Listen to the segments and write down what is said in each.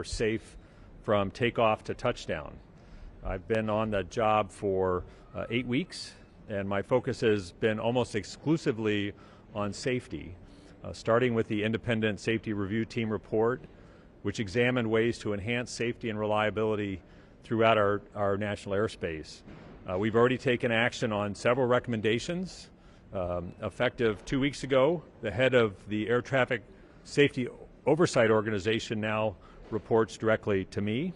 are safe from takeoff to touchdown. I've been on the job for 8 weeks, and my focus has been almost exclusively on safety, starting with the Independent Safety Review Team report, which examined ways to enhance safety and reliability throughout our national airspace. We've already taken action on several recommendations. Effective 2 weeks ago, the head of the Air Traffic Safety Oversight Organization now reports directly to me.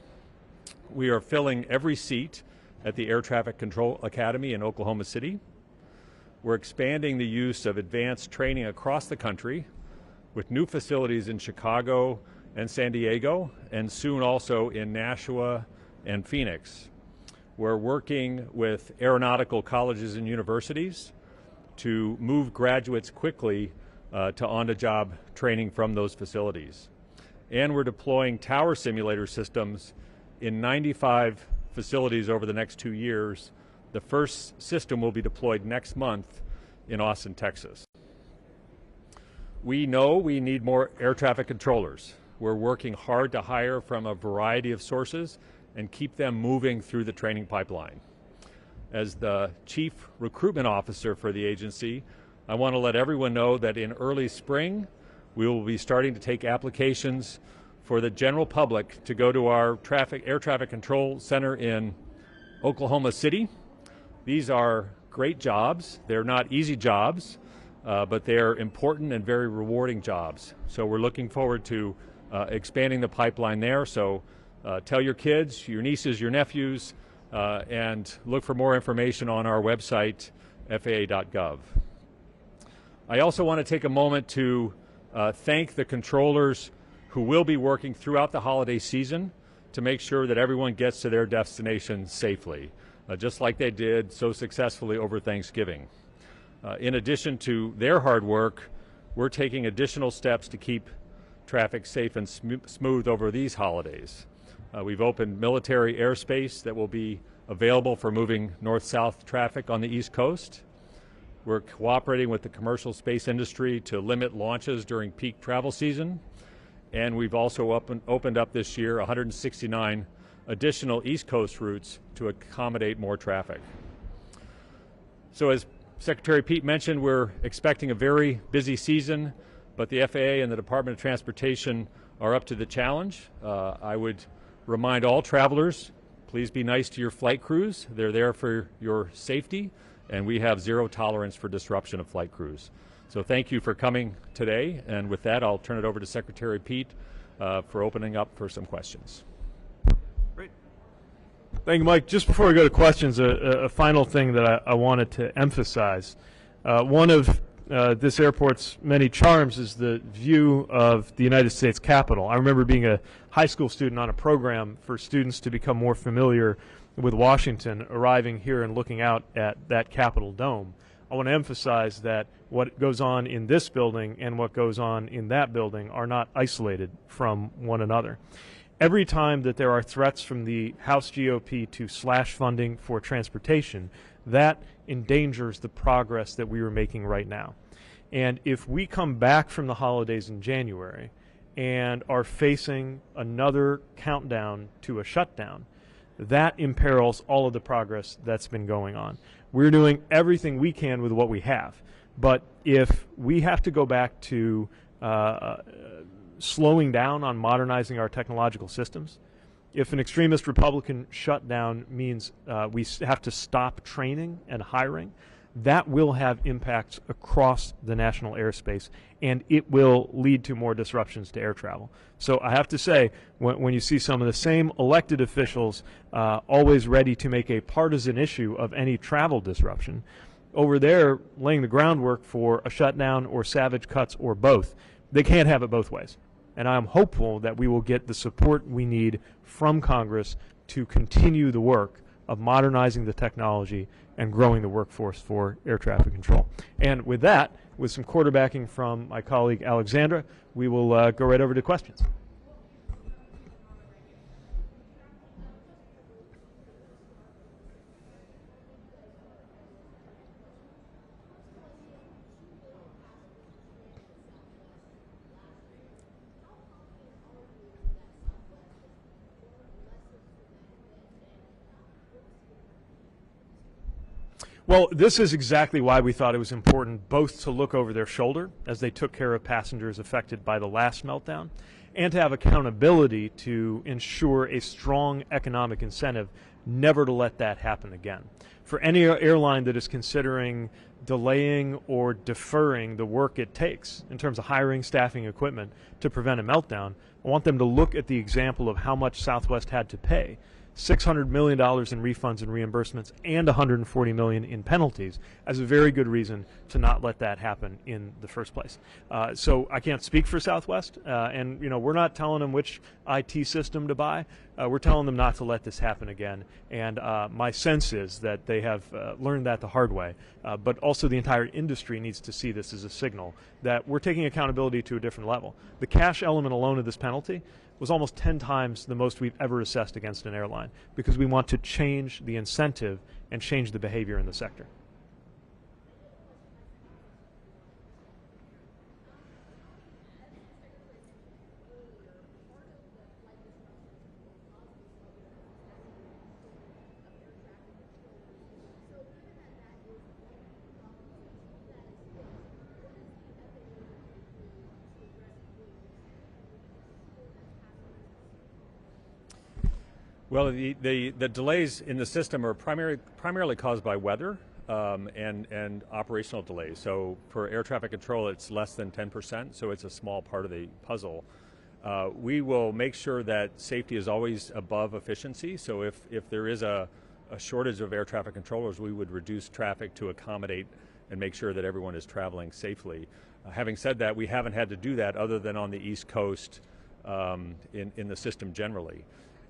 We are filling every seat at the Air Traffic Control Academy in Oklahoma City. We're expanding the use of advanced training across the country with new facilities in Chicago and San Diego, and soon also in Nashua and Phoenix. We're working with aeronautical colleges and universities to move graduates quickly to on-the-job training from those facilities. And we're deploying tower simulator systems in 95 facilities over the next 2 years. The first system will be deployed next month in Austin, Texas. We know we need more air traffic controllers. We're working hard to hire from a variety of sources and keep them moving through the training pipeline. As the Chief Recruitment Officer for the agency, I want to let everyone know that in early spring, we will be starting to take applications for the general public to go to our air traffic control center in Oklahoma City. These are great jobs. They're not easy jobs, but they're important and very rewarding jobs. So we're looking forward to expanding the pipeline there. So tell your kids, your nieces, your nephews, and look for more information on our website, faa.gov. I also want to take a moment to thank the controllers who will be working throughout the holiday season to make sure that everyone gets to their destination safely, just like they did so successfully over Thanksgiving. In addition to their hard work, we're taking additional steps to keep traffic safe and smooth over these holidays. We've opened military airspace that will be available for moving north-south traffic on the East Coast. We're cooperating with the commercial space industry to limit launches during peak travel season. And we've also opened up this year 169 additional East Coast routes to accommodate more traffic. So as Secretary Pete mentioned, we're expecting a very busy season, but the FAA and the Department of Transportation are up to the challenge. I would remind all travelers, please be nice to your flight crews. They're there for your safety, and we have zero tolerance for disruption of flight crews. So thank you for coming today, and with that, I'll turn it over to Secretary Pete for opening up for some questions. Great. Thank you, Mike. Just before we go to questions, a final thing that I wanted to emphasize. One of this airport's many charms is the view of the United States Capitol. I remember being a high school student on a program for students to become more familiar with Washington, arriving here and looking out at that Capitol dome. I want to emphasize that what goes on in this building and what goes on in that building are not isolated from one another. Every time that there are threats from the House GOP to slash funding for transportation, that endangers the progress that we are making right now. And if we come back from the holidays in January and are facing another countdown to a shutdown, that imperils all of the progress that's been going on. We're doing everything we can with what we have. But if we have to go back to slowing down on modernizing our technological systems, if an extremist Republican shutdown means we have to stop training and hiring, that will have impacts across the national airspace, and it will lead to more disruptions to air travel. So I have to say, when you see some of the same elected officials always ready to make a partisan issue of any travel disruption, over there laying the groundwork for a shutdown or savage cuts or both, they can't have it both ways. And I'm hopeful that we will get the support we need from Congress to continue the work of modernizing the technology and growing the workforce for air traffic control. And with that, with some quarterbacking from my colleague Alexandra, we will go right over to questions. Well, this is exactly why we thought it was important both to look over their shoulder as they took care of passengers affected by the last meltdown, and to have accountability to ensure a strong economic incentive never to let that happen again. For any airline that is considering delaying or deferring the work it takes in terms of hiring, staffing, equipment to prevent a meltdown, I want them to look at the example of how much Southwest had to pay. $600 million in refunds and reimbursements and $140 million in penalties as a very good reason to not let that happen in the first place. So I can't speak for Southwest, and we're not telling them which IT system to buy. We're telling them not to let this happen again. And my sense is that they have learned that the hard way. But also the entire industry needs to see this as a signal that we're taking accountability to a different level. The cash element alone of this penalty was almost 10 times the most we've ever assessed against an airline, because we want to change the incentive and change the behavior in the sector. Well, the delays in the system are primarily caused by weather and operational delays. So for air traffic control, it's less than 10%, so it's a small part of the puzzle. We will make sure that safety is always above efficiency. So if there is a shortage of air traffic controllers, we would reduce traffic to accommodate and make sure that everyone is traveling safely. Having said that, we haven't had to do that other than on the East Coast in the system generally.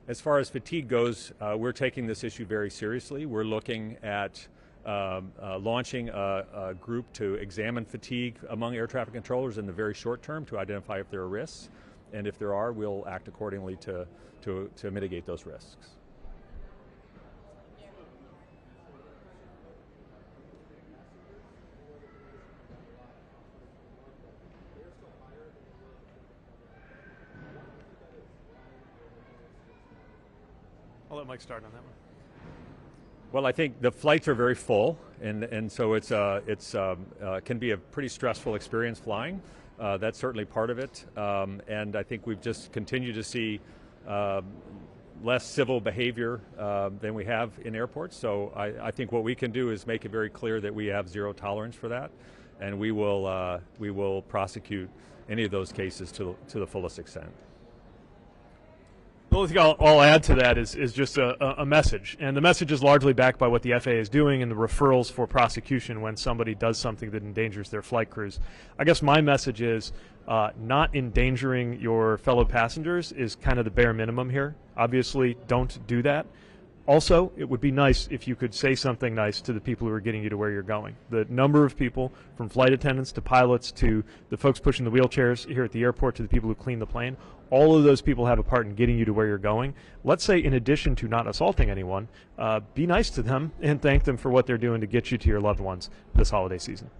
As far as fatigue goes, we're taking this issue very seriously. We're looking at launching a group to examine fatigue among air traffic controllers in the very short term to identify if there are risks. And if there are, we'll act accordingly to mitigate those risks. I'll let Mike start on that one. Well, I think the flights are very full, and so it's can be a pretty stressful experience flying. That's certainly part of it, and I think we've just continued to see less civil behavior than we have in airports. So I think what we can do is make it very clear that we have zero tolerance for that, and we will prosecute any of those cases to the fullest extent. The only thing I'll add to that is just a message, and the message is largely backed by what the FAA is doing and the referrals for prosecution when somebody does something that endangers their flight crews. I guess my message is not endangering your fellow passengers is kind of the bare minimum here. Obviously, don't do that. Also, it would be nice if you could say something nice to the people who are getting you to where you're going. The number of people, from flight attendants to pilots to the folks pushing the wheelchairs here at the airport to the people who clean the plane, all of those people have a part in getting you to where you're going. Let's say, in addition to not assaulting anyone, be nice to them and thank them for what they're doing to get you to your loved ones this holiday season.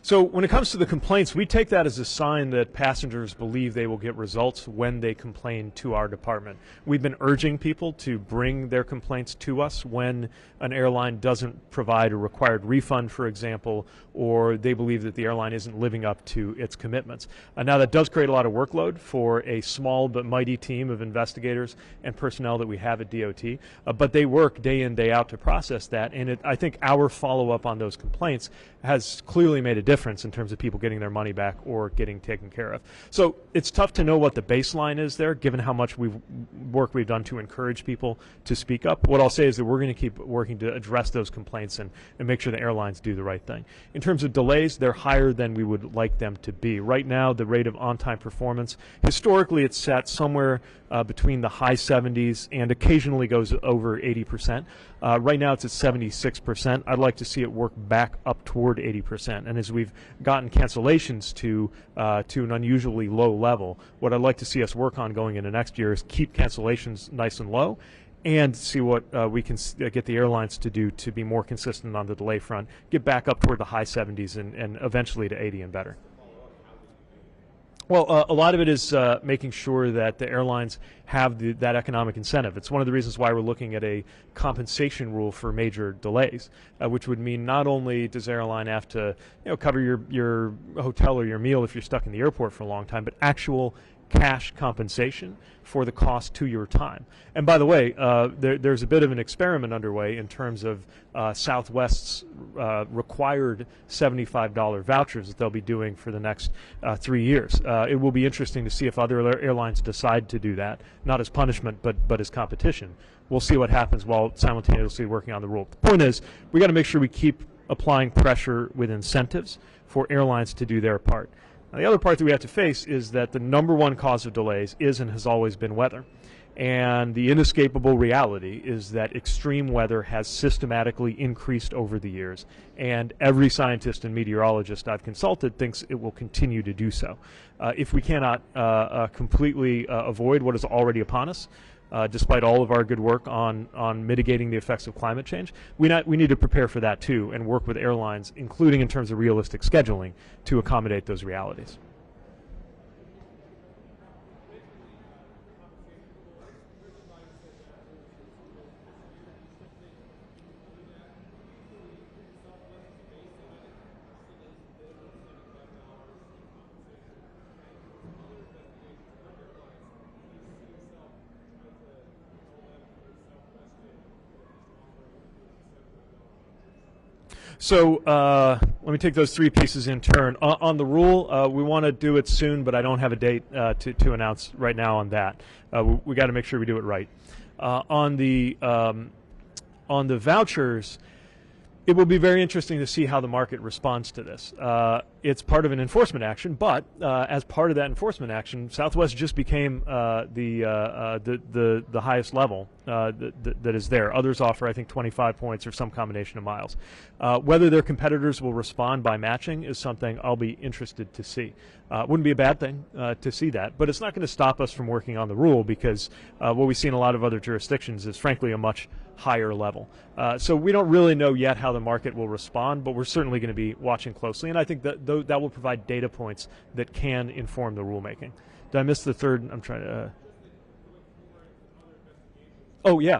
So when it comes to the complaints, we take that as a sign that passengers believe they will get results when they complain to our department. We've been urging people to bring their complaints to us when an airline doesn't provide a required refund, for example, or they believe that the airline isn't living up to its commitments. Now that does create a lot of workload for a small but mighty team of investigators and personnel that we have at DOT, but they work day in, day out to process that, and I think our follow-up on those complaints has clearly made a difference in terms of people getting their money back or getting taken care of. So it's tough to know what the baseline is there, given how much work we've done to encourage people to speak up. What I'll say is that we're going to keep working to address those complaints and make sure the airlines do the right thing. In terms of delays, they're higher than we would like them to be. Right now, the rate of on-time performance, historically it's sat somewhere between the high 70s and occasionally goes over 80%. Right now it's at 76%. I'd like to see it work back up toward 80%. And as we've gotten cancellations to an unusually low level, what I'd like to see us work on going into next year is keep cancellations nice and low and see what we can get the airlines to do to be more consistent on the delay front, get back up toward the high 70s and eventually to 80 and better. Well, a lot of it is making sure that the airlines have that economic incentive. It's one of the reasons why we're looking at a compensation rule for major delays, which would mean not only does the airline have to cover your hotel or your meal if you're stuck in the airport for a long time, but actual cash compensation for the cost to your time. And by the way, there's a bit of an experiment underway in terms of Southwest's required $75 vouchers that they'll be doing for the next 3 years. It will be interesting to see if other airlines decide to do that, not as punishment, but as competition. We'll see what happens while simultaneously working on the rule. The point is, we got to make sure we keep applying pressure with incentives for airlines to do their part. Now, the other part that we have to face is that the number one cause of delays is and has always been weather. And the inescapable reality is that extreme weather has systematically increased over the years. And every scientist and meteorologist I've consulted thinks it will continue to do so. If we cannot completely avoid what is already upon us, despite all of our good work on mitigating the effects of climate change, we need to prepare for that too and work with airlines, including in terms of realistic scheduling, to accommodate those realities. So let me take those three pieces in turn. On the rule, we want to do it soon, but I don't have a date to announce right now on that. We got to make sure we do it right. On the vouchers, it will be very interesting to see how the market responds to this. It's part of an enforcement action, but as part of that enforcement action, Southwest just became the highest level that is there. Others offer, I think, 25 points or some combination of miles. Whether their competitors will respond by matching is something I'll be interested to see. Wouldn't be a bad thing to see that, but it's not going to stop us from working on the rule because what we see in a lot of other jurisdictions is, frankly, a much higher level. So we don't really know yet how the market will respond, but we're certainly going to be watching closely, and I think that that will provide data points that can inform the rulemaking. Did I miss the third? I'm trying to... Oh, yeah.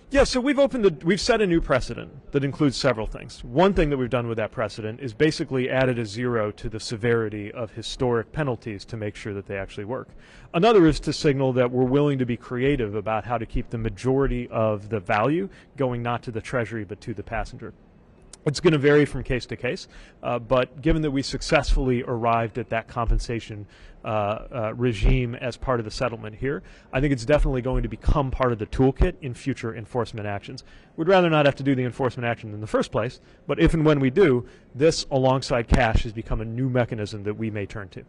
Yeah, so we've set a new precedent that includes several things. One thing that we've done with that precedent is basically added a 0 to the severity of historic penalties to make sure that they actually work. Another is to signal that we're willing to be creative about how to keep the majority of the value going not to the Treasury but to the passenger. It's going to vary from case to case, but given that we successfully arrived at that compensation regime as part of the settlement here, I think it's definitely going to become part of the toolkit in future enforcement actions. We'd rather not have to do the enforcement action in the first place, but if and when we do, this alongside cash has become a new mechanism that we may turn to.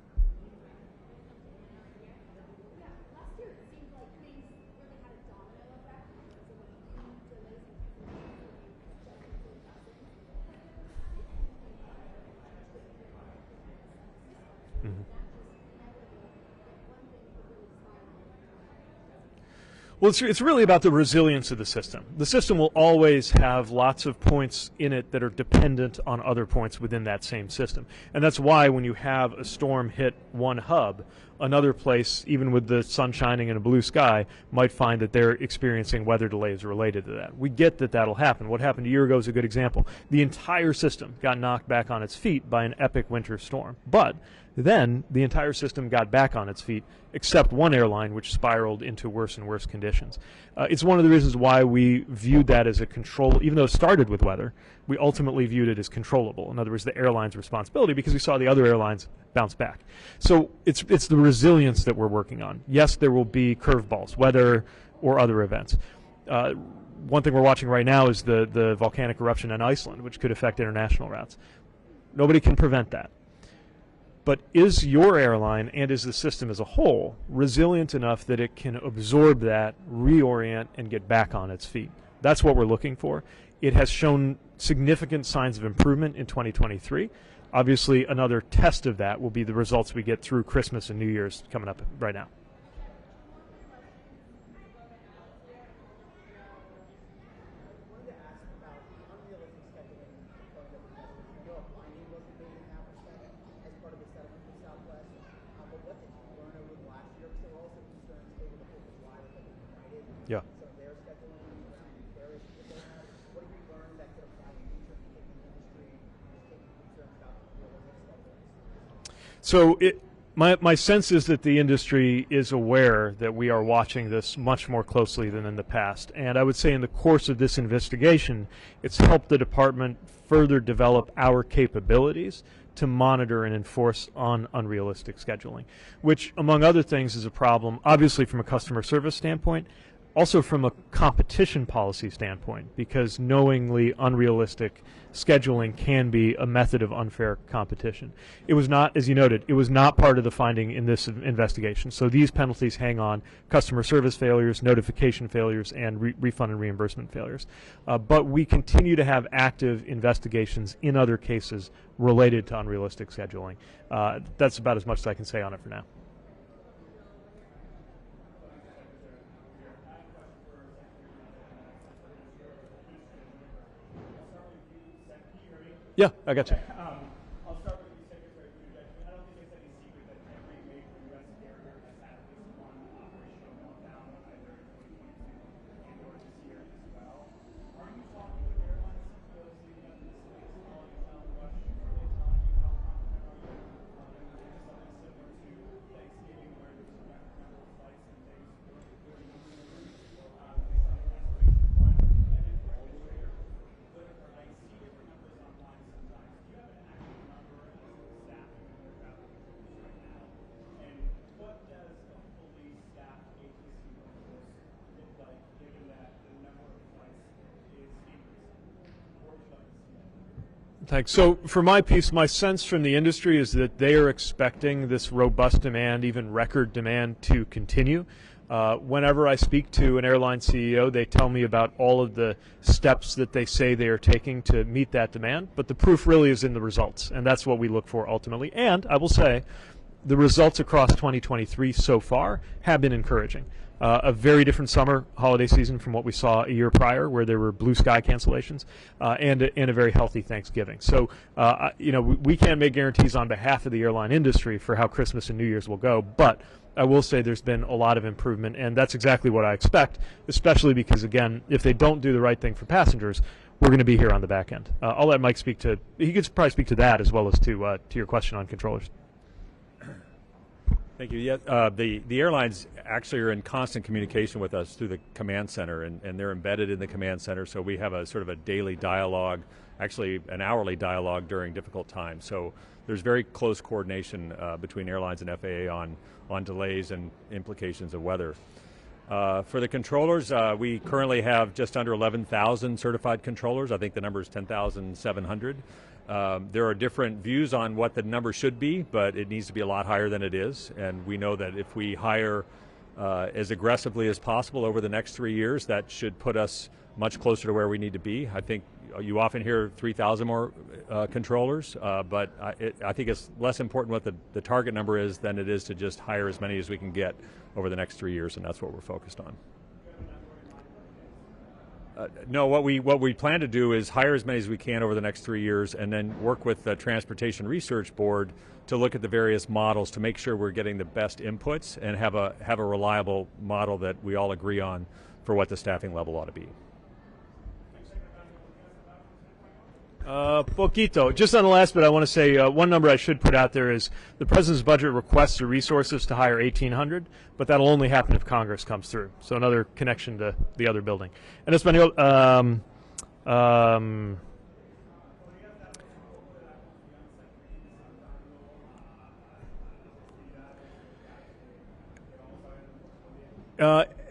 Well, it's really about the resilience of the system. The system will always have lots of points in it that are dependent on other points within that same system. And that's why when you have a storm hit one hub, another place, even with the sun shining and a blue sky, might find that they're experiencing weather delays related to that. We get that that'll happen. What happened a year ago is a good example. The entire system got knocked back on its feet by an epic winter storm. But then the entire system got back on its feet, except one airline, which spiraled into worse and worse conditions. It's one of the reasons why we viewed that as a control, even though it started with weather, we ultimately viewed it as controllable. In other words, the airline's responsibility, because we saw the other airlines bounce back. So it's the resilience that we're working on. Yes, there will be curveballs, weather or other events. One thing we're watching right now is the volcanic eruption in Iceland, which could affect international routes. Nobody can prevent that. But is your airline and is the system as a whole resilient enough that it can absorb that, reorient, and get back on its feet? That's what we're looking for. It has shown significant signs of improvement in 2023. Obviously, another test of that will be the results we get through Christmas and New Year's coming up right now. Yeah. So their scheduling, their issues that they have. What have you learned that could apply in future people in the industry taking concerns about realistic scheduling? So my sense is that the industry is aware that we are watching this much more closely than in the past. And I would say in the course of this investigation, it's helped the department further develop our capabilities to monitor and enforce on unrealistic scheduling, which, among other things, is a problem, obviously from a customer service standpoint, also from a competition policy standpoint, because knowingly unrealistic scheduling can be a method of unfair competition. It was not, as you noted, it was not part of the finding in this investigation. So these penalties hang on customer service failures, notification failures, and refund and reimbursement failures. But we continue to have active investigations in other cases related to unrealistic scheduling. That's about as much as I can say on it for now. Yeah, I got you. I'll start with the Secretary of Buttigieg. I don't think it's any secret that every major U.S. carrier has had at least one operational meltdown, either in 2022 or this year as well. Are you talking with airline CEOs leading up to this latest meltdown rush? Are they telling you how confident are you? Is something similar to Thanksgiving where there's some memorable flights and things during the year based on the cancellation requirement? And then for Administrator Whitaker, I see different numbers online. Do you have an actual number as to the staffing of your travel controls right now? And what does a fully staffed ATC workforce look like, given that the number of flights is increasing? Or would you like to see that? Thanks. So for my piece, my sense from the industry is that they are expecting this robust demand, even record demand, to continue. Whenever I speak to an airline CEO, they tell me about all of the steps that they say they are taking to meet that demand, but the proof really is in the results, and that's what we look for ultimately. And I will say, the results across 2023 so far have been encouraging. A very different summer holiday season from what we saw a year prior, where there were blue sky cancellations, and a very healthy Thanksgiving. So, we can't make guarantees on behalf of the airline industry for how Christmas and New Year's will go, but I will say there's been a lot of improvement, and that's exactly what I expect, especially because, again, if they don't do the right thing for passengers, we're going to be here on the back end. I'll let Mike speak to, he could probably speak to that as well as to your question on controllers. Thank you. Yeah, the airlines actually are in constant communication with us through the command center, and they're embedded in the command center, so we have a sort of a daily dialogue, actually an hourly dialogue during difficult times. So there's very close coordination between airlines and FAA on delays and implications of weather. For the controllers, we currently have just under 11,000 certified controllers. I think the number is 10,700. There are different views on what the number should be, but it needs to be a lot higher than it is. And we know that if we hire as aggressively as possible over the next 3 years, that should put us much closer to where we need to be. I think you often hear 3,000 more controllers, but I think it's less important what the target number is than it is to just hire as many as we can get over the next 3 years, and that's what we're focused on. No, what we plan to do is hire as many as we can over the next 3 years, and then work with the Transportation Research Board to look at the various models to make sure we're getting the best inputs and have a reliable model that we all agree on for what the staffing level ought to be. Poquito. Just on the last bit, I want to say one number I should put out there is the President's budget requests the resources to hire 1,800, but that'll only happen if Congress comes through. So another connection to the other building. En español,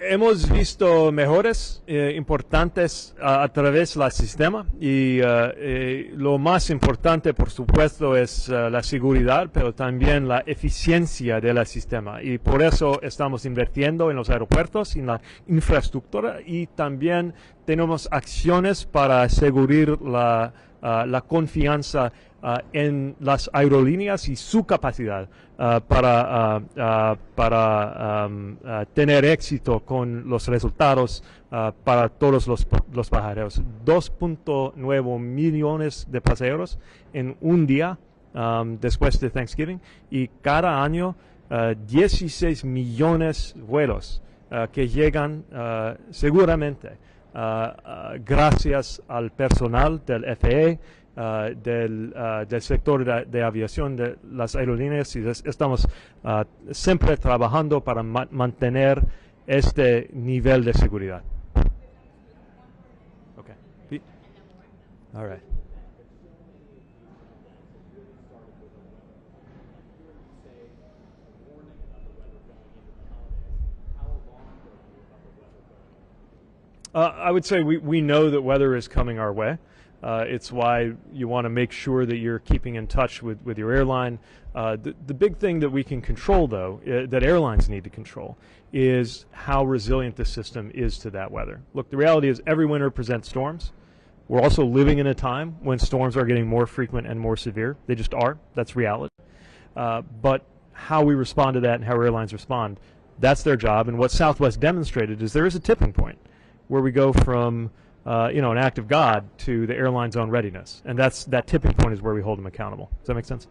hemos visto mejores importantes a través del sistema y lo más importante, por supuesto, es la seguridad, pero también la eficiencia del sistema. Y por eso estamos invirtiendo en los aeropuertos, en la infraestructura, y también tenemos acciones para asegurar la confianza en las aerolíneas y su capacidad para tener éxito con los resultados para todos los pasajeros. 2.9 millones de pasajeros en un día después de Thanksgiving, y cada año 16 millones de vuelos que llegan seguramente gracias al personal del FAA, del sector de aviación de las aerolíneas, y estamos siempre trabajando para mantener este nivel de seguridad. Okay. Pete? All right. I would say we know that weather is coming our way. It's why you want to make sure that you're keeping in touch with your airline. The big thing that we can control, though, that airlines need to control, is how resilient the system is to that weather. Look, the reality is every winter presents storms. We're also living in a time when storms are getting more frequent and more severe. They just are. That's reality. But how we respond to that and how airlines respond, that's their job. And what Southwest demonstrated is there is a tipping point where we go from an act of God to the airline's own readiness. And that tipping point is where we hold them accountable. Does that make sense?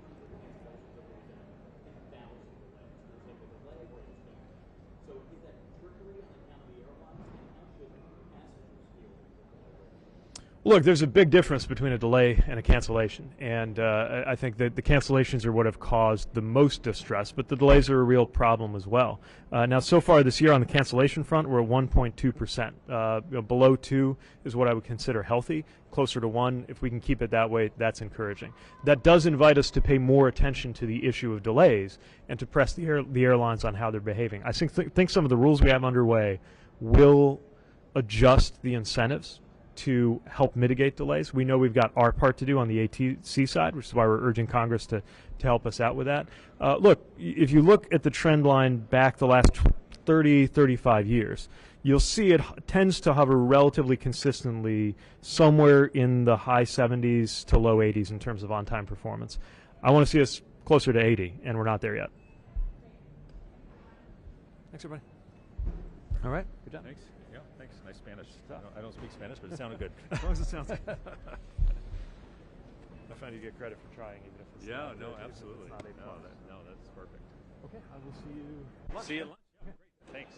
Look, there's a big difference between a delay and a cancellation, and I think that the cancellations are what have caused the most distress, but the delays are a real problem as well. Now, so far this year on the cancellation front, we're at 1.2%. Below 2 is what I would consider healthy. Closer to 1, if we can keep it that way, that's encouraging. That does invite us to pay more attention to the issue of delays and to press the airlines on how they're behaving. I think some of the rules we have underway will adjust the incentives to help mitigate delays. We know we've got our part to do on the ATC side, which is why we're urging Congress to help us out with that. Look, if you look at the trend line back the last 30, 35 years, you'll see it tends to hover relatively consistently somewhere in the high 70s to low 80s in terms of on-time performance. I want to see us closer to 80, and we're not there yet. Thanks, everybody. All right, good job. Thanks. Yeah, thanks. Nice Spanish. I don't speak Spanish, but it sounded good. As long as it sounds good. I find you get credit for trying, even if it's Yeah, not, no, if absolutely. it's not A+. No, that's perfect. Okay, I will see you. See you at lunch. Yeah, great. Thanks.